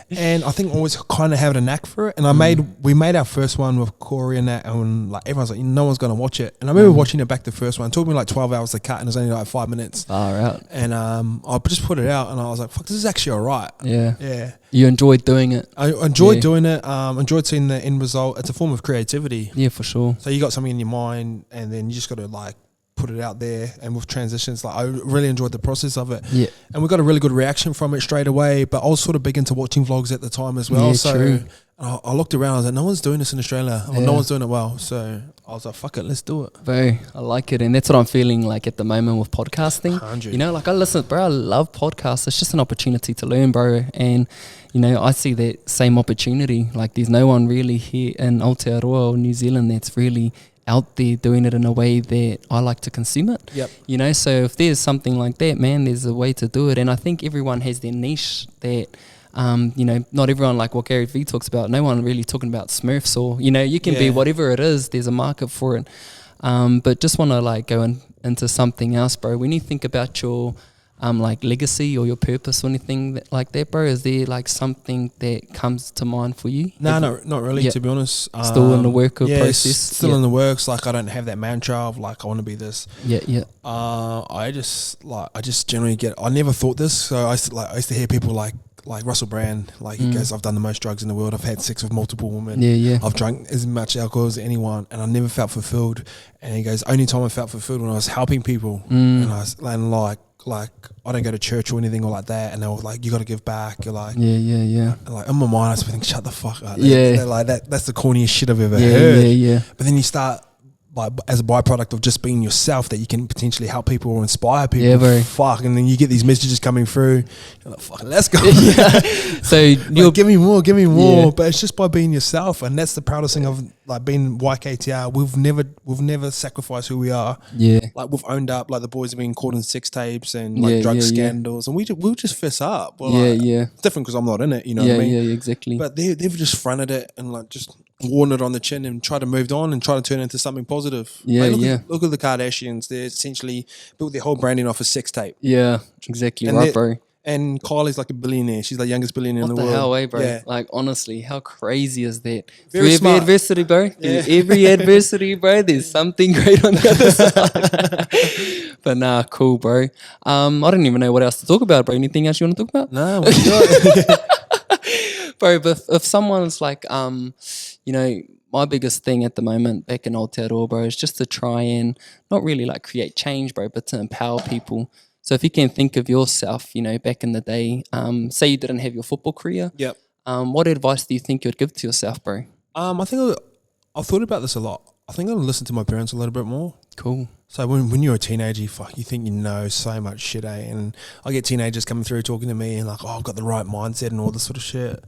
And I think I always kind of had a knack for it. And we made our first one with Corey and that, and like, everyone's like, no one's gonna watch it. And I remember watching it back, the first one. It took me like 12 hours to cut, and it was only like 5 minutes. Far out. And I just put it out, and I was like, fuck, this is actually alright. Yeah. You enjoyed doing it? I enjoyed doing it. Enjoyed seeing the end result. It's a form of creativity. Yeah, for sure. So you got something in your mind, and then you just got to like put it out there, and with transitions, like I really enjoyed the process of it. Yeah. And we got a really good reaction from it straight away. But I was sort of big into watching vlogs at the time as well. Yeah, so true. I looked around. I was like, no one's doing this in Australia. Or no one's doing it well. So I was like, fuck it, let's do it. Bro, I like it. And that's what I'm feeling like at the moment with podcasting. 100. You know, like I listen, bro, I love podcasts. It's just an opportunity to learn, bro. And, you know, I see that same opportunity. Like there's no one really here in Aotearoa or New Zealand that's really out there doing it in a way that I like to consume it. Yep. You know, so if there's something like that, man, there's a way to do it. And I think everyone has their niche that, you know, not everyone, like what Gary Vee talks about, no one really talking about Smurfs or, you know, you can be whatever it is, there's a market for it. But just want to like go into something else, bro. When you think about your like legacy or your purpose or anything like that, bro, is there like something that comes to mind for you? No, not really, to be honest. Still in the work of process? Still in the works. Like I don't have that mantra of like I want to be this. Yeah. I just generally I never thought this. So I used to hear people like Russell Brand, like he goes, I've done the most drugs in the world. I've had sex with multiple women. Yeah. I've drunk as much alcohol as anyone, and I never felt fulfilled. And he goes, only time I felt fulfilled when I was helping people, and I was like I don't go to church or anything or like that. And they were like, you got to give back. You're like, yeah. And like in my mind, I was thinking, shut the fuck up. Like that's the corniest shit I've ever heard. Yeah. But then you start. Like as a byproduct of just being yourself, that you can potentially help people or inspire people. Yeah, bro. Fuck, and then you get these messages coming through. You're like, fuck, let's go. So like, give me more. But it's just by being yourself, and that's the proudest thing of like being YKTR. We've never sacrificed who we are. Yeah, like we've owned up. Like the boys have been caught in sex tapes and like drug scandals, and we'll just fess up. It's different because I'm not in it. You know what I mean? Yeah, exactly. But they've just fronted it and like just worn it on the chin and try to move on and try to turn it into something positive. Look at the Kardashians. They essentially built their whole branding off a sex tape. Yeah, exactly. And right, bro. And Kylie's like a billionaire. She's the youngest billionaire in the world. What the hell, bro? Yeah. Like, honestly, how crazy is that? Through every adversity, bro. Yeah. Every adversity, bro, there's something great on the other side. But nah, cool, bro. I don't even know what else to talk about, bro. Anything else you want to talk about? No. Bro, but if someone's like, you know, my biggest thing at the moment back in Aotearoa, bro, is just to try and not really like create change, bro, but to empower people. So if you can think of yourself, you know, back in the day, say you didn't have your football career. Yep. What advice do you think you'd give to yourself, bro? I think I've thought about this a lot. I think I'll listen to my parents a little bit more. Cool. So when you're a teenager, you think you know so much shit, eh? And I get teenagers coming through talking to me and like, oh, I've got the right mindset and all this sort of shit.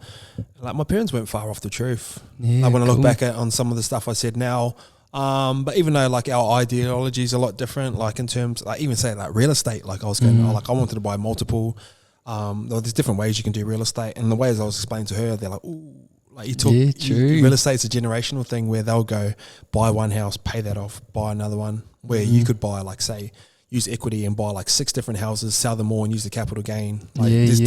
Like my parents weren't far off the truth. Yeah, like when I look back on some of the stuff I said now, but even though like our ideology is a lot different, like in terms, like even say like real estate, like I was going, I wanted to buy multiple. There's different ways you can do real estate, and the ways I was explaining to her, they're like, ooh. Like real estate's a generational thing where they'll go buy one house, pay that off, buy another one. Where you could buy like say use equity and buy like 6 different houses, sell them all, and use the capital gain. Like there's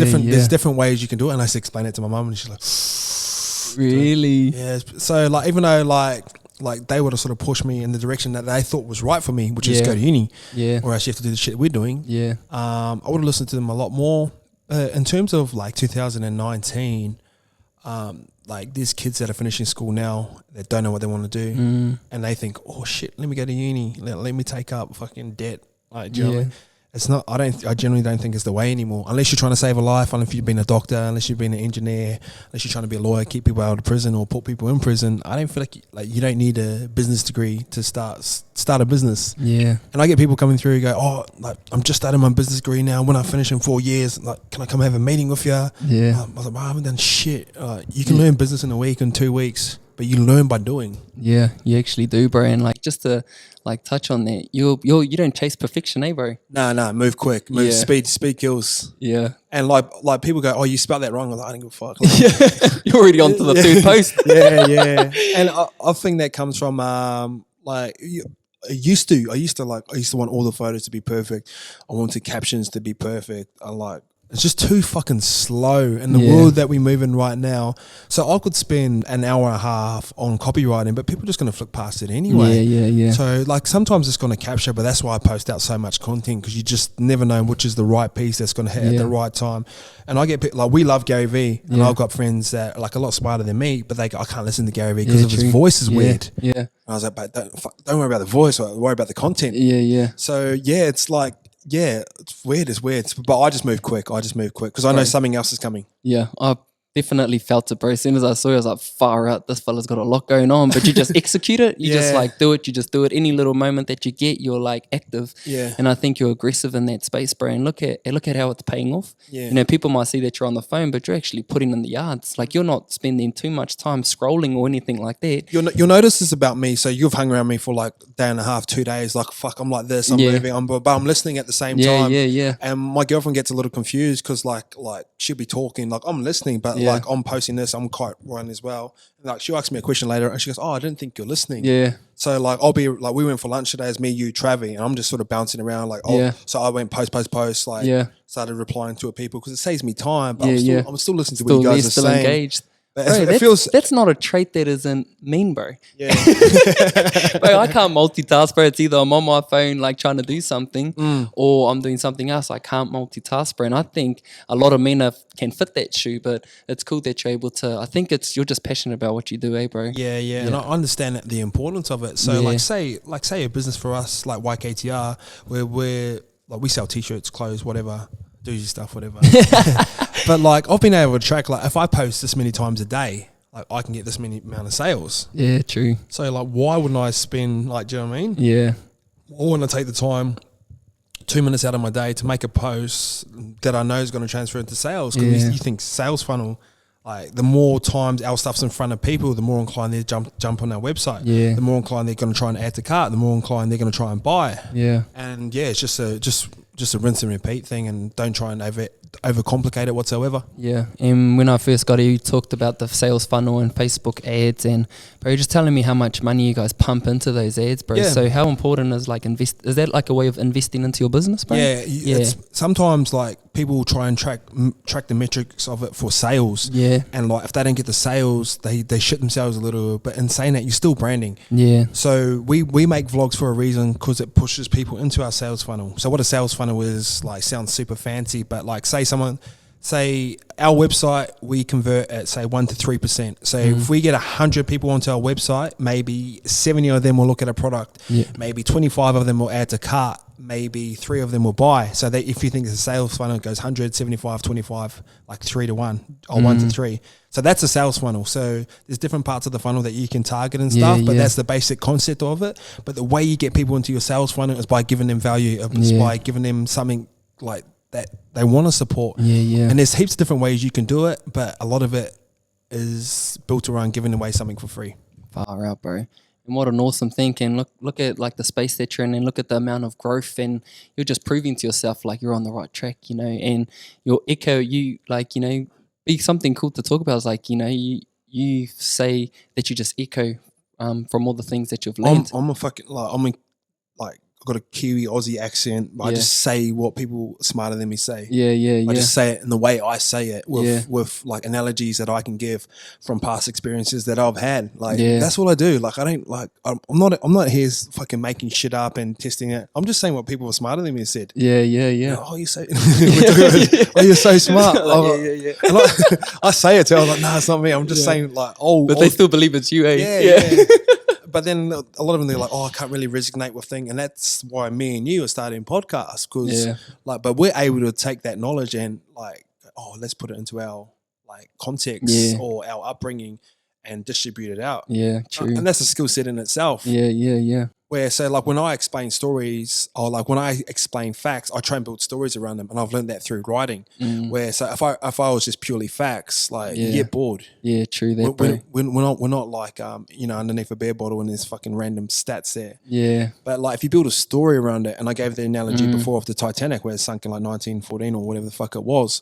different ways you can do it. And I used to explain it to my mum, and she's like, really? Yeah. So like even though like they would have sort of pushed me in the direction that they thought was right for me, which is go to uni, or else you have to do the shit we're doing. Yeah. I would have listened to them a lot more. In terms of like 2019. Like there's kids that are finishing school now that don't know what they want to do, and they think, oh shit, let me go to uni, let me take up fucking debt. Like, do you know what I mean? It's not. I generally don't think it's the way anymore. Unless you're trying to save a life, unless you've been a doctor, unless you've been an engineer, unless you're trying to be a lawyer, keep people out of prison or put people in prison. I don't feel like you don't need a business degree to start a business. Yeah. And I get people coming through who go, oh, like I'm just starting my business degree now. When I finish in 4 years, like, can I come have a meeting with you? Yeah. I was like, I haven't done shit. You can learn business in a week, in 2 weeks. But you learn by doing. Yeah, you actually do, bro. And like just to like touch on that, you don't chase perfection, eh, bro? No, move quick, speed kills. Yeah. And like people go, oh, you spelled that wrong. I'm like, I don't give a fuck. Like, you're already onto the third post. Yeah. And I think that comes from like I used to want all the photos to be perfect. I wanted captions to be perfect. It's just too fucking slow in the world that we move in right now. So I could spend an hour and a half on copywriting, but people are just going to flick past it anyway. Yeah. So like sometimes it's going to capture, but that's why I post out so much content, because you just never know which is the right piece that's going to hit at the right time. And I get like, we love Gary Vee, and I've got friends that are like a lot smarter than me, but they go, I can't listen to Gary Vee because of his voice is weird. Yeah. And I was like, but don't worry about the voice, worry about the content. Yeah. So it's like, it's weird. But I just move quick because I know something else is coming. Yeah, I definitely felt it, bro. As soon as I saw it, I was like, far out, this fella's got a lot going on. But you just execute it. You just like do it. You just do it. Any little moment that you get, you're like active. Yeah. And I think you're aggressive in that space, bro. And look at how it's paying off. Yeah. You know, people might see that you're on the phone, but you're actually putting in the yards. Like, you're not spending too much time scrolling or anything like that. You'll notice this about me. So you've hung around me for like a day and a half, 2 days. Like, fuck, I'm like this. I'm moving. But I'm listening at the same time. Yeah. And my girlfriend gets a little confused because like she'll be talking, like I'm listening, but like I'm posting this, I'm quite running as well. And like she'll ask me a question later and she goes, oh, I didn't think you're listening. Yeah. So like I'll be like, we went for lunch today as me, you, Travi, and I'm just sort of bouncing around like, so I went post, like started replying to people because it saves me time, but I'm still listening to what you guys are saying. Engaged. Bro, It that's not a trait that isn't mean, bro. Yeah. Bro, I can't multitask, bro. It's either I'm on my phone like trying to do something or I'm doing something else. I can't multitask, bro. And I think a lot of men can fit that shoe, but it's cool that you're able to. I think you're just passionate about what you do, bro? Yeah. And I understand the importance of it. So like say a business for us like YKTR, where we sell t-shirts, clothes, whatever. Do your stuff, whatever. But like I've been able to track, like if I post this many times a day, like I can get this many amount of sales. Yeah, true. So like why wouldn't I spend, like, do you know what I mean? Yeah. Why wouldn't I take the time, 2 minutes out of my day to make a post that I know is going to transfer into sales? Because you think sales funnel, like the more times our stuff's in front of people, the more inclined they jump on our website. Yeah. The more inclined they're going to try and add to cart, the more inclined they're going to try and buy. Yeah. And it's just a rinse and repeat thing, and don't try and overcomplicate it whatsoever. Yeah. And when I first got here, you talked about the sales funnel and Facebook ads, and bro, you're just telling me how much money you guys pump into those ads, bro. Yeah. So how important is is that like a way of investing into your business, bro? Yeah. It's sometimes like people will try and track the metrics of it for sales. Yeah. And like if they don't get the sales, they shit themselves a little. But in saying that, you're still branding. Yeah. So we make vlogs for a reason, because it pushes people into our sales funnel. So what a sales funnel is, like, sounds super fancy, but like say our website, we convert at say 1 to 3%. So if we get 100 people onto our website, maybe 70 of them will look at a product. Yeah. Maybe 25 of them will add to cart. Maybe 3 of them will buy. So that if you think the sales funnel goes 100, 75, 25, like 3 to 1 or 1 to 3. So that's a sales funnel. So there's different parts of the funnel that you can target and stuff, but that's the basic concept of it. But the way you get people into your sales funnel is by giving them value, is by giving them something like that they want to support. And there's heaps of different ways you can do it, but a lot of it is built around giving away something for free. Far out, bro. And what an awesome thing. And look at like the space that you're in, and look at the amount of growth, and you're just proving to yourself like you're on the right track, and your echo, be something cool to talk about is like, you say that you just echo from all the things that you've learned. I'm a fucking I've got a Kiwi Aussie accent, but I just say what people smarter than me say. I just say it in the way I say it with like analogies that I can give from past experiences that I've had. Like that's what I do. Like I don't like I'm not here fucking making shit up and testing it. I'm just saying what people smater than me said. Oh, you say oh, you're so smart. I say it to them, I'm like, nah, it's not me. I'm just saying like, but they still believe it's you, eh? But then a lot of them, they're like, oh, I can't really resonate with things. And that's why me and you are starting podcasts, because but we're able to take that knowledge and like, oh, let's put it into our like context or our upbringing and distribute it out. Yeah, true. And that's a skill set in itself. Where, so like when I explain stories, or like when I explain facts, I try and build stories around them, and I've learned that through writing. Where, so if I was just purely facts, like you get bored. Yeah, true. We're not like underneath a beer bottle and there's fucking random stats there. Yeah. But like if you build a story around it, and I gave the analogy before of the Titanic where it sunk in like 1914 or whatever the fuck it was.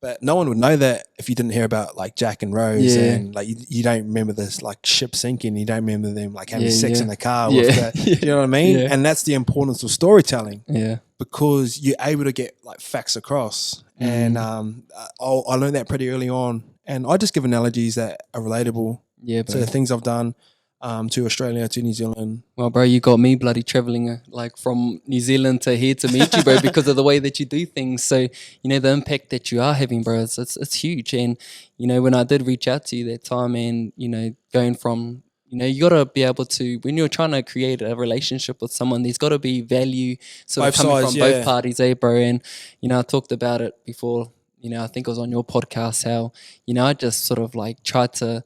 But no one would know that if you didn't hear about like Jack and Rose, Yeah. and like you don't remember this like ship sinking. You don't remember them like having Yeah, sex yeah. in the car. Yeah. With the, you know what I mean? Yeah. And that's the importance of storytelling. Yeah. Because you're able to get like facts across. And I learned that pretty early on. And I just give analogies that are relatable to the things I've done to Australia, to New Zealand. Well, bro, you got me bloody traveling like from New Zealand to here to meet you, bro, because of the way that you do things. So, you know, the impact that you are having, bro, it's huge. And, you know, when I did reach out to you that time and, you know, going from, you know, you got to be able to, when you're trying to create a relationship with someone, there's got to be value sort of coming from both parties, bro. And, you know, I talked about it before, you know, I think it was on your podcast, how, you know, I just sort of like tried to,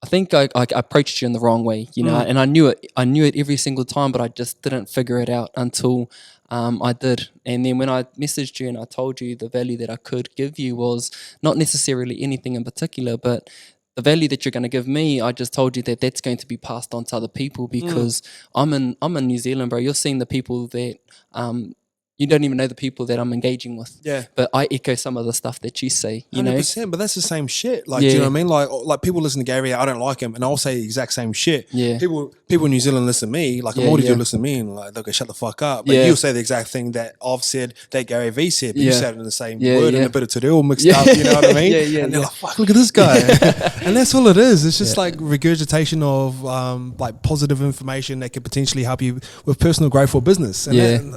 I think I approached you in the wrong way, you know, and I knew it every single time, but I just didn't figure it out until I did. And then when I messaged you and I told you the value that I could give you was not necessarily anything in particular, but the value that you're going to give me, I just told you that that's going to be passed on to other people because I'm in New Zealand, bro. You're seeing the people that you don't even know the people that I'm engaging with. Yeah. But I echo some of the stuff that you say, you 100%, know. but that's the same shit. Like, do you know what I mean? Like people listen to Gary, I don't like him, and I'll say the exact same shit. Yeah. People in New Zealand listen to me, like a multitude listen to me, and like they'll go shut the fuck up. But you'll say the exact thing that I've said, that Gary V said, but you said it in the same word and a bit of to all mixed up. You know what I mean? And they're like, fuck, look at this guy, and that's all it is. It's just like regurgitation of like positive information that could potentially help you with personal growth or business. And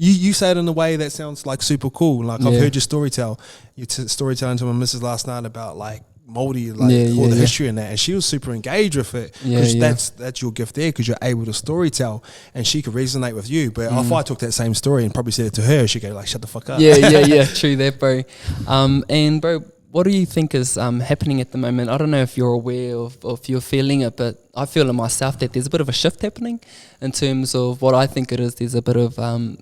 You say it in a way that sounds like super cool. Like I've heard your storytelling to my missus last night about like Māori, like all the history in that, and she was super engaged with it because that's your gift there because you're able to storytell and she could resonate with you. But if I took that same story and probably said it to her, she'd go like, "Shut the fuck up." Yeah. True that, bro. And bro, what do you think is happening at the moment? I don't know if you're aware of if you're feeling it, but I feel in myself that there's a bit of a shift happening in terms of what I think it is. There's a bit of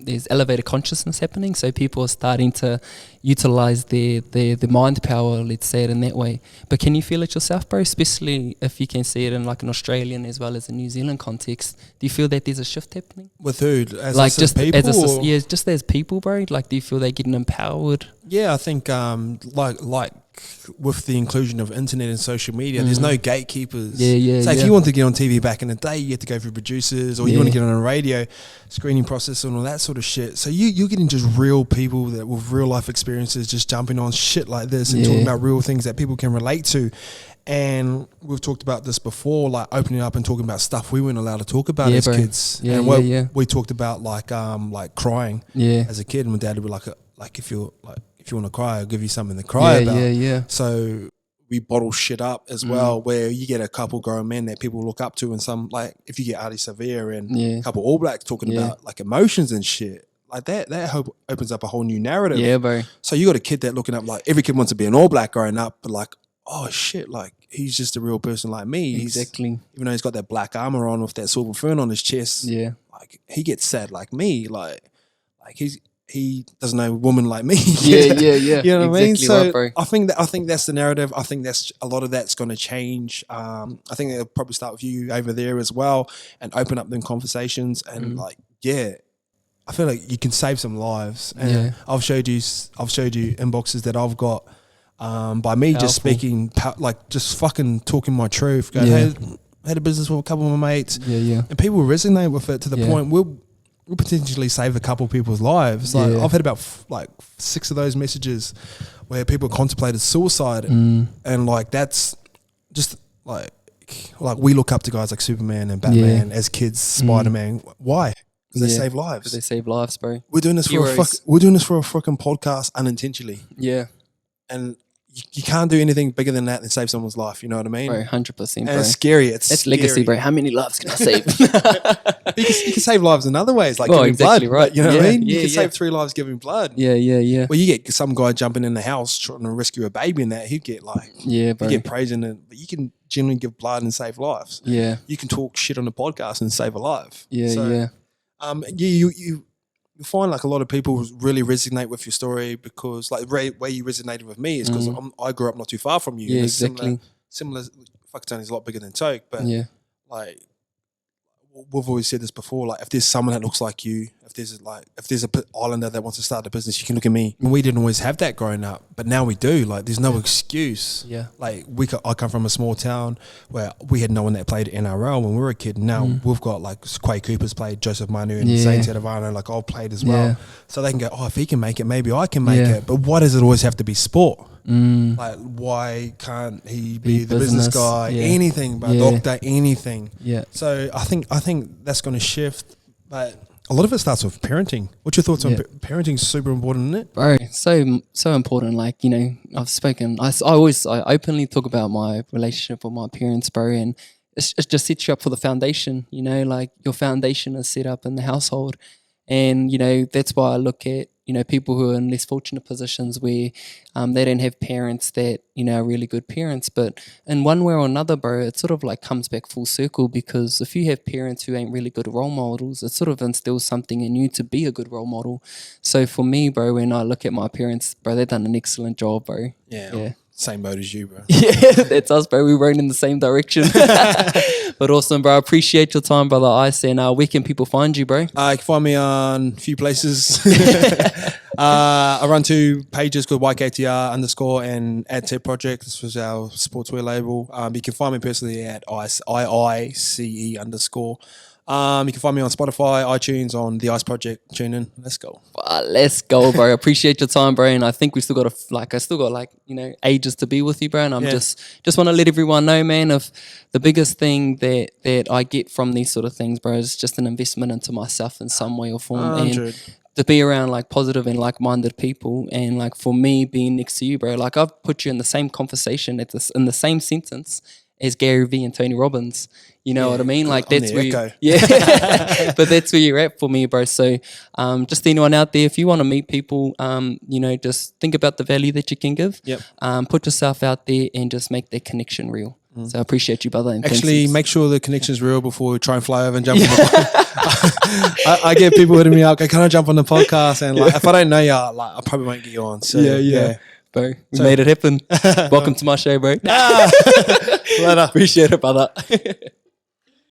there's elevated consciousness happening, so people are starting to utilize their mind power, let's say it in that way. But can you feel it yourself, bro? Especially if you can see it in like an Australian as well as a New Zealand context. Do you feel that there's a shift happening? With who? As like just people? Just as people, bro. Like, do you feel they're getting empowered? Yeah, I think like with the inclusion of internet and social media, there's no gatekeepers. So if you want to get on TV back in the day, you had to go through producers, or you want to get on a radio screening process and all that sort of shit. So you're getting just real people that with real life experiences just jumping on shit like this and talking about real things that people can relate to. And we've talked about this before, like opening up and talking about stuff we weren't allowed to talk about as kids. We talked about like crying as a kid, and my dad would be like if you want to cry, I'll give you something to cry about. So we bottle shit up as well, where you get a couple grown men that people look up to, and some, like if you get Adi Savir and a couple All Blacks talking about like emotions and shit. Like that opens up a whole new narrative. Yeah, bro. So you got a kid that looking up, like every kid wants to be an All Black growing up, but like, oh shit, like he's just a real person like me. Exactly. Even though he's got that black armor on with that silver fern on his chest. Yeah. Like he gets sad like me. Like he doesn't know a woman like me. Yeah. You know what I mean? So right, bro. I think that's the narrative. I think that's a lot of that's going to change. I think they'll probably start with you over there as well and open up them conversations and I feel like you can save some lives. And I've showed you inboxes that I've got by me just speaking, like just fucking talking my truth. Going, hey, had a business with a couple of my mates. And people resonate with it to the point we'll potentially save a couple of people's lives. Like I've had about 6 of those messages where people contemplated suicide, and like that's just like we look up to guys like Superman and Batman as kids, Spider-Man. Why? Because they save lives. Because they save lives, bro. We're doing this for a fucking podcast unintentionally. Yeah, and you can't do anything bigger than that than save someone's life. You know what I mean? Bro, 100%. And it's scary. That's scary. Legacy, bro. How many lives can I save? you can save lives in other ways, like giving blood. Right. You know what I mean? You can save 3 lives giving blood. Yeah. Well, you get some guy jumping in the house trying to rescue a baby and that, he'd get like, bro. You get praised in it, but you can genuinely give blood and save lives. Yeah. You can talk shit on the podcast and save a life. Yeah. You find like a lot of people really resonate with your story because like the way you resonated with me is because I grew up not too far from you. Yeah, exactly. Similar. Fuck, it's a lot bigger than Toke, but like we've always said this before, like if there's someone that looks like you, if there's a islander that wants to start a business, you can look at me. And we didn't always have that growing up, but now we do. Like there's no excuse. Yeah. Like I come from a small town where we had no one that played NRL when we were a kid. Now we've got like Quay Cooper's played, Joseph Manu and Saints Adavano, like I've played as well. So they can go, oh, if he can make it, maybe I can make it. But why does it always have to be sport? Like why can't he be the business guy? Anything, but doctor, anything. Yeah. So I think that's going to shift, but a lot of it starts with parenting. What's your thoughts on parenting? Is super important, isn't it? Bro, so important. Like, you know, I've spoken, I openly talk about my relationship with my parents, bro, and it just sets you up for the foundation, you know, like your foundation is set up in the household. And, you know, that's why I look at, you know, people who are in less fortunate positions where they don't have parents that, you know, are really good parents. But in one way or another, bro, it sort of like comes back full circle, because if you have parents who ain't really good role models, it sort of instills something in you to be a good role model. So for me, bro, when I look at my parents, bro, they've done an excellent job, bro. Yeah. Same boat as you, bro. Yeah, that's us, bro. We rowing in the same direction. But awesome, bro. I appreciate your time, brother Ice. And where can people find you, bro? You can find me on a few places. I run 2 pages called YKTR _ and AdTech Project. This was our sportswear label. You can find me personally at IICE _. You can find me on Spotify, iTunes, on the Ice Project. Tune in. Let's go. Let's go, bro. Appreciate your time, bro. And I think we still got you know, ages to be with you, bro. And I'm just want to let everyone know, man, of the biggest thing that I get from these sort of things, bro, is just an investment into myself in some way or form. 100. And to be around like positive and like-minded people, and like for me being next to you, bro, like I've put you in the same conversation in the same sentence as Gary Vee and Tony Robbins. You know what I mean? Like that's where but that's where you're at for me, bro. So just anyone out there, if you want to meet people, you know, just think about the value that you can give. Put yourself out there and just make that connection real. So I appreciate you, brother. And actually, make sure the connection's real before we try and fly over and jump on the I get people hitting me up, can I jump on the podcast? And like, if I don't know you, like, I probably won't get you on. So bro, we made it happen. Welcome to my show, bro. Later. Appreciate it, brother.